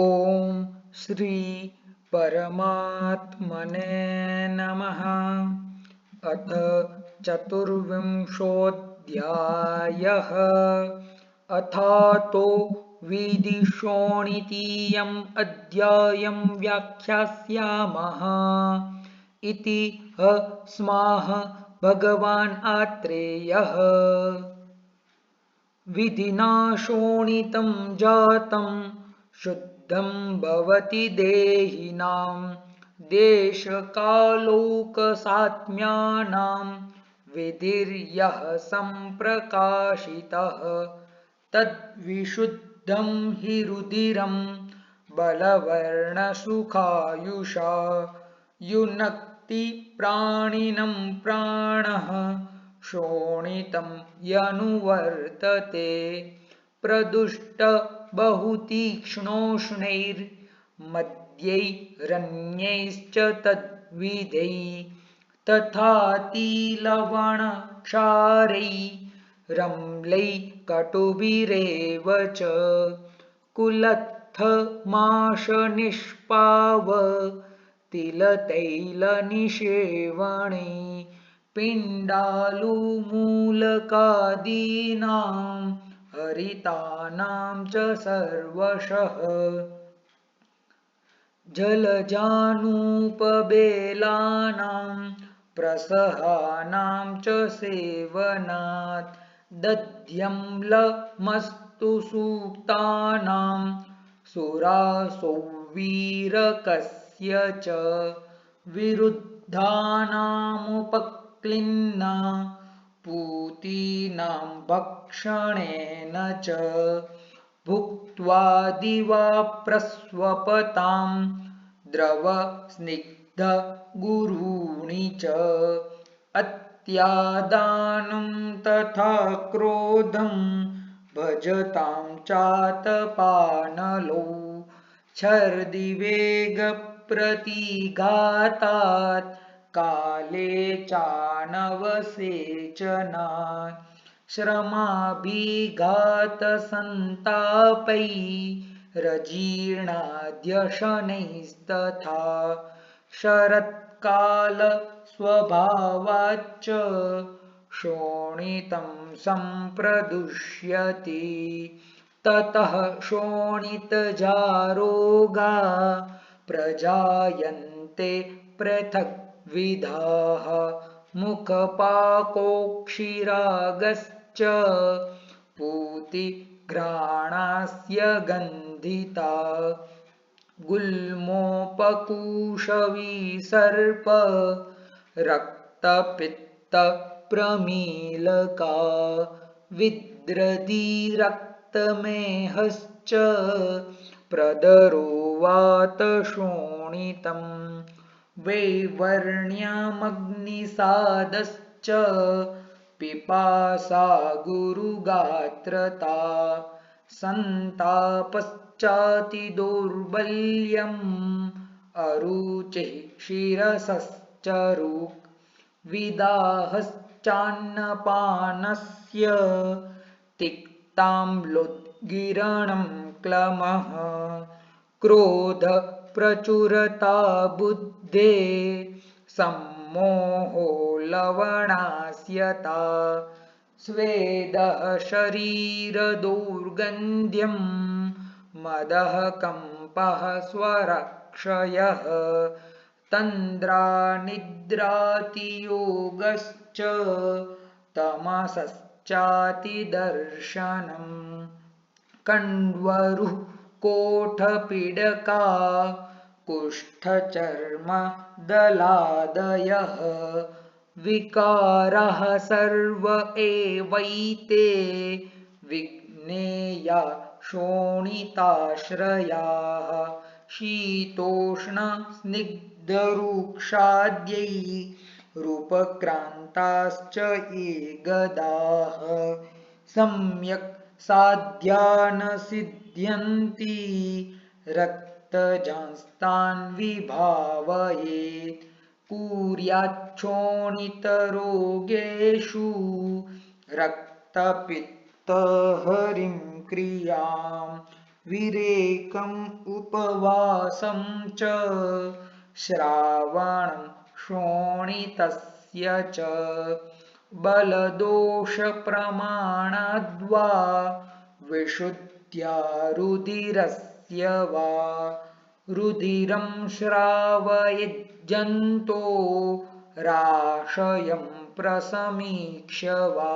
ॐ श्री परमात्मने नमः। अथ चतुर्विंशोऽध्यायः। अथातो विदिशोणितीयम् अध्यायं व्याख्यास्यामः इति स्माह भगवान् आत्रेयः। विधिना शोणितं जातं शुद्धं भवति देहिनां देशकालोकसात्म्यानां विधिर्यः सम्प्रकाशितः तद्विशुद्धं हि रुधिरं बलवर्णसुखायुषा युनक्ति प्राणिनं प्राणः शोणितं यनुवर्तते प्रदुष्ट बहुतीक्ष्णोष्णैर्मध्यैरन्यैश्च तद्विधैः तथातिलवणक्षारैः कटुभिरेव च कुलत्थमाशनिष्पावतिलतैलनिषेवणे पिण्डालुमूलकादीनां हरितानां च सर्वशः जलजानूपबेलानां प्रसहानां च सेवनात् दध्यम्लमस्तु सूक्तानां सुरासौवीरकस्य च विरुद्धानामुपक्लिन्ना पूतीनां भक्षणेन च भुक्त्वा दिवा प्रस्वपतां द्रवस्निग्धगुरूणि च अत्यादानं तथा क्रोधं भजतां चातपानलौ छर्दिवेगप्रतिघातात् काले चानवसेचनात् श्रमाभिघातसन्तापैरजीर्णाद्यशनैस्तथा शरत्कालस्वभावाच्च शोणितं सम्प्रदुष्यति ततः शोणितजारोगा प्रजायन्ते पृथग्विधाः मुखपाकोक्षिरागश्च पूतिघ्राणास्य गन्धिता गुल्मोपकुशविसर्प रक्तपित्तप्रमीलका विद्रधिरक्तमेहश्च प्रदरो वातशोणितं वैवर्ण्यमग्निसादश्च पिपासा गुरुगात्रता सन्तापश्चातिदौर्बल्यम् अरुचिः शिरसश्चरुक् विदाहश्चान्नपानस्य तिक्ताम्लोद्गिरणं क्लमः क्रोधप्रचुरता बुद्धे सम्मोहो लवणास्यता स्वेदः शरीरदौर्गन्ध्यं मदः कम्पः स्वरक्षयः तन्द्रानिद्रातियोगश्च तमसश्चातिदर्शनं कण्वरुः कोठपीडका कुष्ठचर्मदलादयः विकाराः सर्व एवैते विज्ञेया शोणिताश्रयाः शीतोष्णस्निग्धरुक्षाद्यैः रूपक्रान्ताश्च ये गदाः सम्यक् साध्या न सिद्ध्यन्ति रक्तजांस्तान् विभावयेत् कुर्याच्छोणितरोगेषु रक्तपित्तहरिं क्रियां विरेकम् उपवासं च श्रावणं शोणितस्य च बलदोषप्रमाणाद्वा विशुद्ध्या रुधिरस्य वा रुधिरं श्रावयिज्जन्तो राशयं प्रसमीक्ष्य वा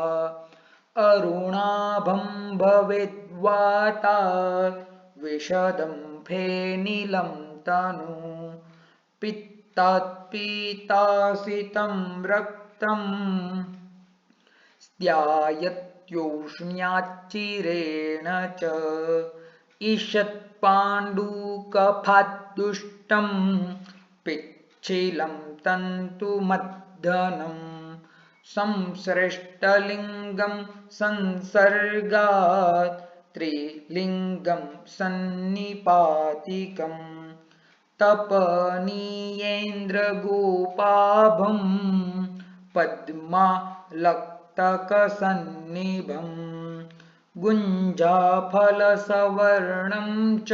अरुणाभं भवेद्वातात् विशदं फेनिलं तनु पित्तात् पीतासितं रक्तं स्यायत्योष्ण्याच्चिरेण च ईषत्पाण्डुकफाद्दुष्टं पिच्छिलं तन्तुमद्दनं संसृष्टलिङ्गं संसर्गात् त्रिलिङ्गं सन्निपातिकं तपनीयेन्द्रगोपाभं पद्मालक्तकसन्निभं गुञ्जाफलसवर्णं च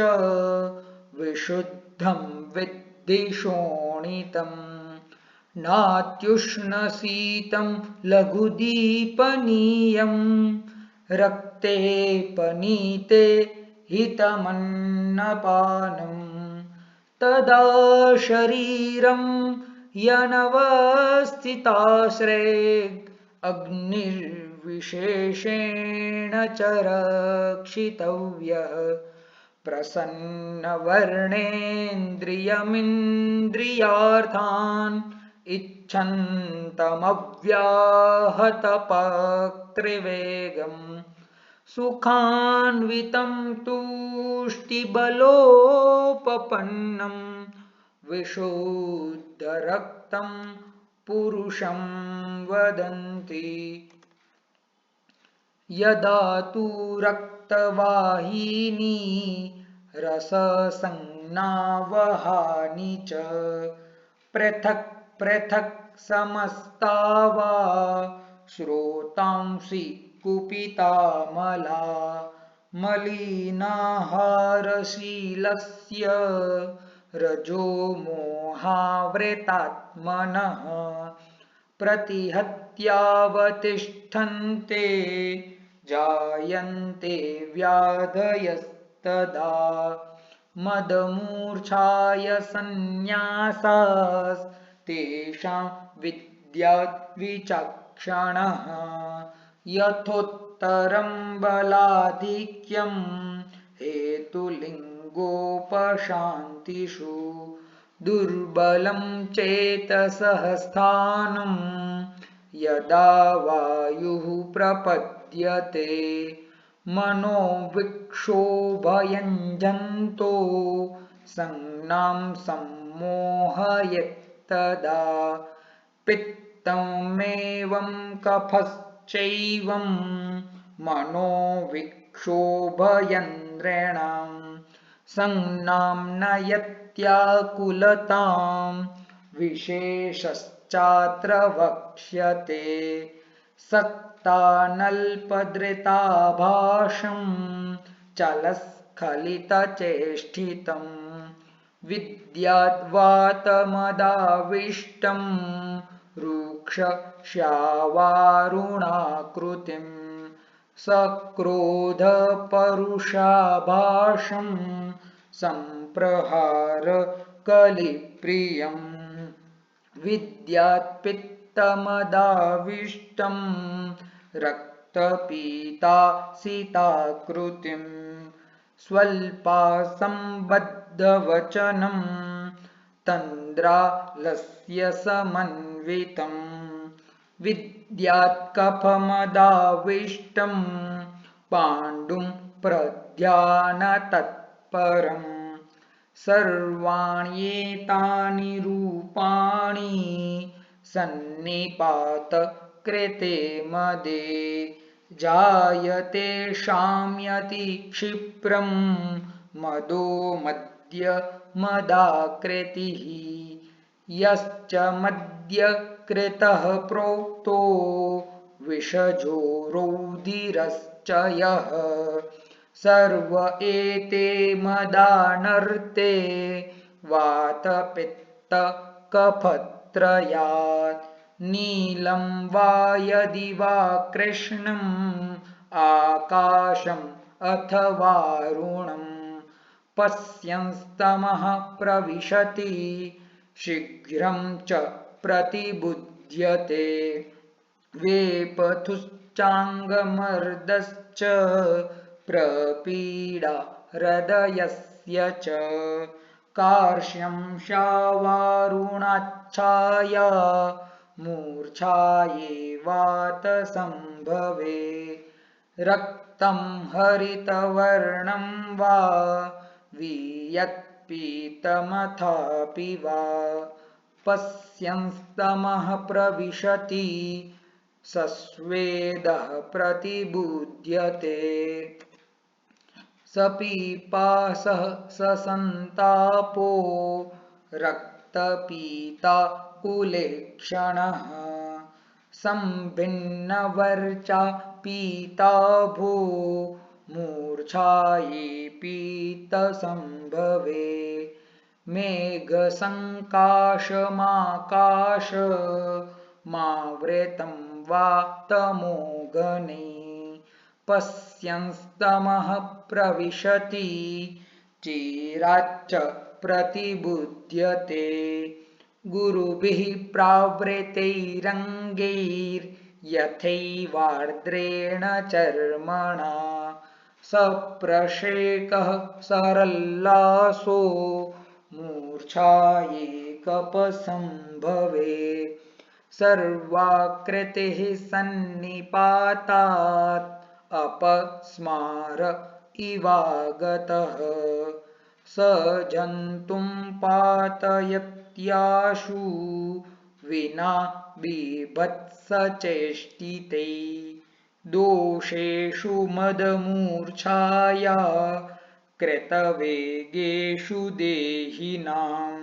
विशुद्धं विद्धि शोणितम् नात्युष्णशीतं लघुदीपनीयं रक्ते पनीते हितमन्नपानं तदा शरीरं यनवस्थिताश्रेग् अग्निर्विशेषेण च रक्षितव्यः प्रसन्नवर्णेन्द्रियमिन्द्रियार्थान् इच्छन्तमव्याहतपक्रिवेगम् सुखान्वितं तुष्टिबलोपपन्नं विशुद्धरक्तं पुरुषं वदन्ति यदा तु रक्तवाहिनी रससंज्ञावहानि च पृथक् पृथक् समस्ता वा श्रोतांसि कुपितामला मलिनाहारशीलस्य रजो मोहावृतात्मनः प्रतिहत्यावतिष्ठन्ते जायन्ते व्याधयस्तदा मदमूर्छाय सन्न्यासास्तेषां विद्यात् विचक्षणः यथोत्तरं बलाधिक्यं हेतुलिङ्गोपशान्तिषु दुर्बलं चेतसः स्थानं यदा वायुः प्रपद्यते मनोविक्षोभयञ्जन्तो संज्ञां सम्मोहयत्तदा पित्तमेवं कफश्चैवं मनोविक्षोभयन्द्रेणां संज्ञां नयत्याकुलतां विशेषश्चात्र वक्ष्यते सक्तानल्पधृताभासं चलस्खलितचेष्टितं विद्याद्वातमदाविष्टं रूक्षश्यावारुणाकृतिं सक्रोधपरुषाभासं सम्प्रहारकलिप्रियं विद्यात्पित्तमदाविष्टं रक्तपीतासिताकृतिं स्वल्पासंबद्धवचनं तन्द्रालस्य समन्वितं विद्यात्कफमदाविष्टं पाण्डुं प्रध्यानतत्परं सर्वाण्येतानि रूपाणि सन्निपातकृते मदे जायते शाम्यति क्षिप्रं मदो मद्य मदाकृतिः यश्च मद्यकृतः प्रोक्तो विषजो रुधिरश्च यः सर्व एते मदानर्ते वातपित्त कफत्रयात् नीलं वा यदि वा कृष्णम् आकाशम् अथवारुणम् पश्यंस्तमः प्रविशति शीघ्रं च प्रतिबुध्यते वेपथुश्चाङ्गमर्दश्च प्रपीडा हृदयस्य च कार्श्यं शावारुणाच्छाया मूर्छा एवातसंभवे रक्तं हरितवर्णं वा वियत्पीतमथापि वा पश्यंस्तमः प्रविशति सस्वेदः प्रतिबुध्यते सपीपासः ससन्तापो रक्तपीताकुलेक्षणः संभिन्नवर्चा पीताभो मूर्छायै पीतसंभवे मेघसङ्काशमाकाश मावृतं वातमोगने पश्यंस्तमः प्रविशति चिराच्च प्रतिबुध्यते गुरुभिः प्रावृतैरङ्गैर्यथैवार्द्रेण चर्मणा सप्रशेकः सरल्लासो मूर्छा एकपसंभवे सर्वाकृतिः सन्निपातात् अपस्मार इवागतः स जन्तुं पातयत्याशु विना बीभत्सचेष्टिते दोषेषु मदमूर्छाया कृतवेगेषु देहिनां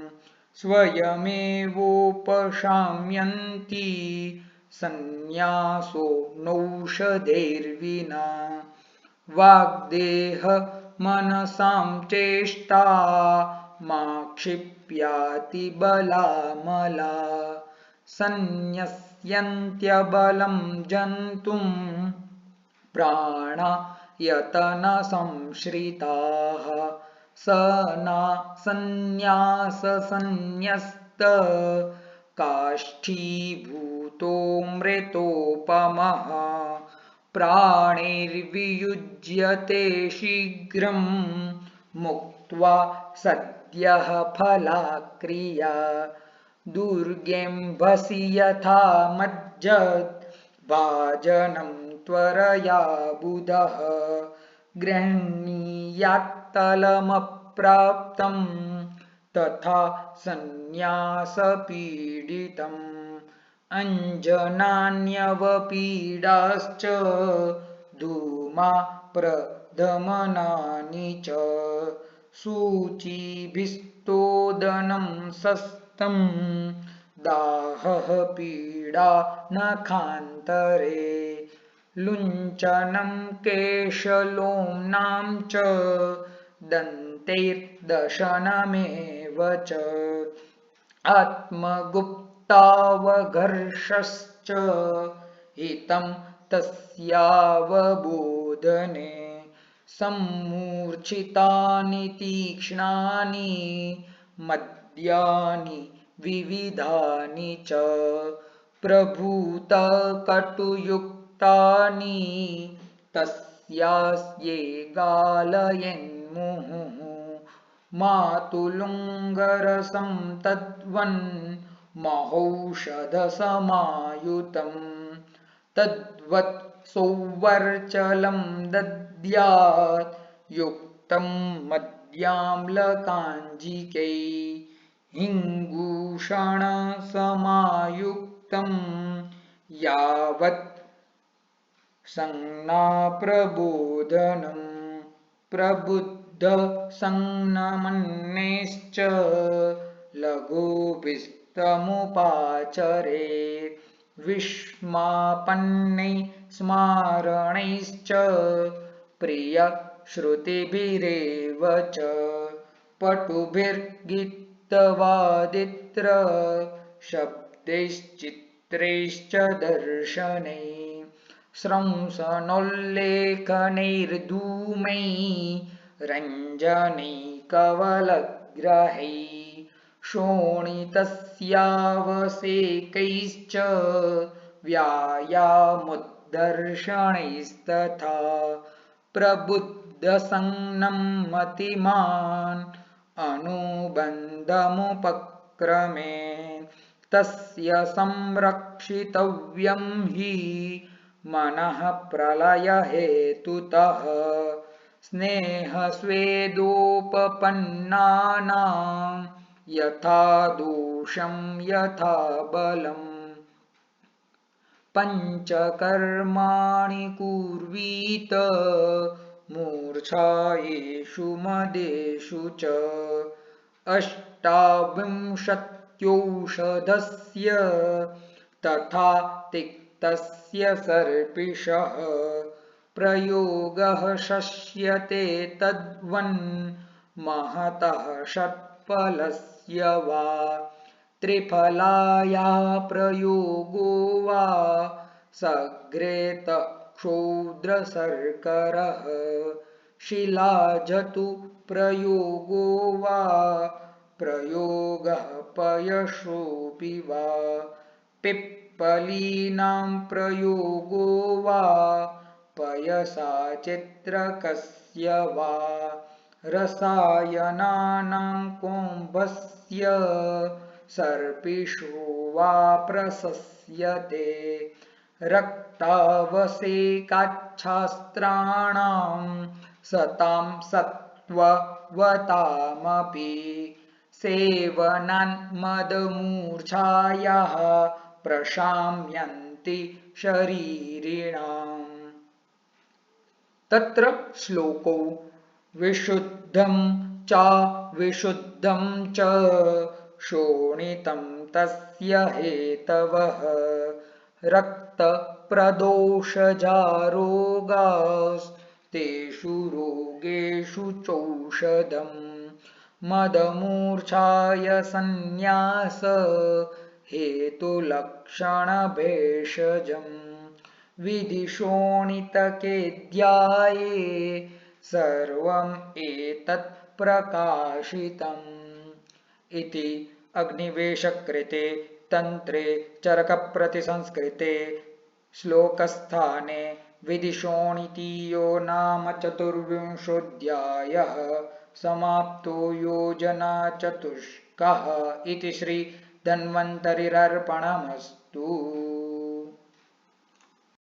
स्वयमेवोपशाम्यन्ति सन्न्यासो नौषधैर्विना वाग्देह मनसां चेष्टा मा क्षिप्याति बलामला सन्न्यस्यन्त्यबलं जन्तुं प्राणा यतनसंश्रिताः स न सन्न्याससन्न्यस्त काष्ठीभूतो मृतोपमः प्राणैर्वियुज्यते शीघ्रं मुक्त्वा सद्यः फलाक्रिया दुर्गेऽम्भसि यथा मज्जत् भाजनं त्वरया बुधः गृह्णीयात्तलमप्राप्तं तथा सन्न्यासपीडितम् अञ्जनान्यवपीडाश्च धूमा प्रधमनानि च सूचीभिस्तोदनं सस्तं दाहः पीडा नखान्तरे लुञ्चनं केशलोम्नां च दन्तैर्दशनमेव च आत्मगुप्तावघर्षश्च हितं तस्यावबोधने सम्मूर्छितानि तीक्ष्णानि मद्यानि विविधानि च प्रभूतकटुयुक्तानि तस्यास्ये गालयन्मुहुः मातुलुङ्गरसं तद्वन्महौषधसमायुतं तद्वत् सौवर्चलं दद्यात् युक्तं मद्याम्लकाञ्जिकै हिङ्गूषणसमायुक्तं यावत् संज्ञाप्रबोधनं प्रबुद्धसंज्ञमन्यैश्च लघुभिस्तमुपाचरेत् विस्मापन्नैः स्मारणैश्च प्रियशोकविनाशिनैः श्रुतिभिरेव च पटुभिर्गीतवादित्र शब्दैश्चित्रैश्च दर्शनैः श्रंसनोल्लेखनैर्धूमैः रञ्जनैकवलग्रहैः शोणितस्यावसेकैश्च व्यायामुद्दर्शनैस्तथा प्रबुद्धसंज्ञं मतिमान् अनुबन्धमुपक्रमे तस्य संरक्षितव्यं हि मनः प्रलयहेतुतः स्नेहस्वेदोपपन्नानां यथा दोषं यथा बलम् पञ्चकर्माणि कुर्वीत मूर्छायेषु मदेषु च अष्टाविंशत्यौषधस्य तथा तिक्तस्य सर्पिषः प्रयोगः शस्यते तद्वन्महतः षट्फलस्य वा त्रिफलाया प्रयोगो वा सघ्रेत क्षौद्रशर्करः शिलाजतु प्रयोगो वा प्रयोगः पयशोऽपि वा पिप्पलीनां प्रयोगो वा पयसा चित्रकस्य वा रसायनानां कुम्भस्य सर्पिषो वा प्रशस्यते रक्तावसेकाच्छास्त्राणां सतां सत्त्ववतामपि सेवनान्मदमूर्छायाः प्रशाम्यन्ति शरीरिणाम्। तत्र श्लोको विशुद्धं च विशुद्धं च शोणितं तस्य हेतवः रक्तप्रदोषजारोगास्तेषु रोगेषु चौषधम् मदमूर्छाय संन्यास हेतुलक्षणभेषजम् विधिशोणितकेऽध्याये सर्वम् एतत् प्रकाशितम् इति अग्निवेशकृते तन्त्रे चरकप्रतिसंस्कृते श्लोकस्थाने विधिशोणितीयो नाम चतुर्विंशोऽध्यायः समाप्तो योजनाचतुष्कः इति श्री धन्वन्तरिरर्पणमस्तु।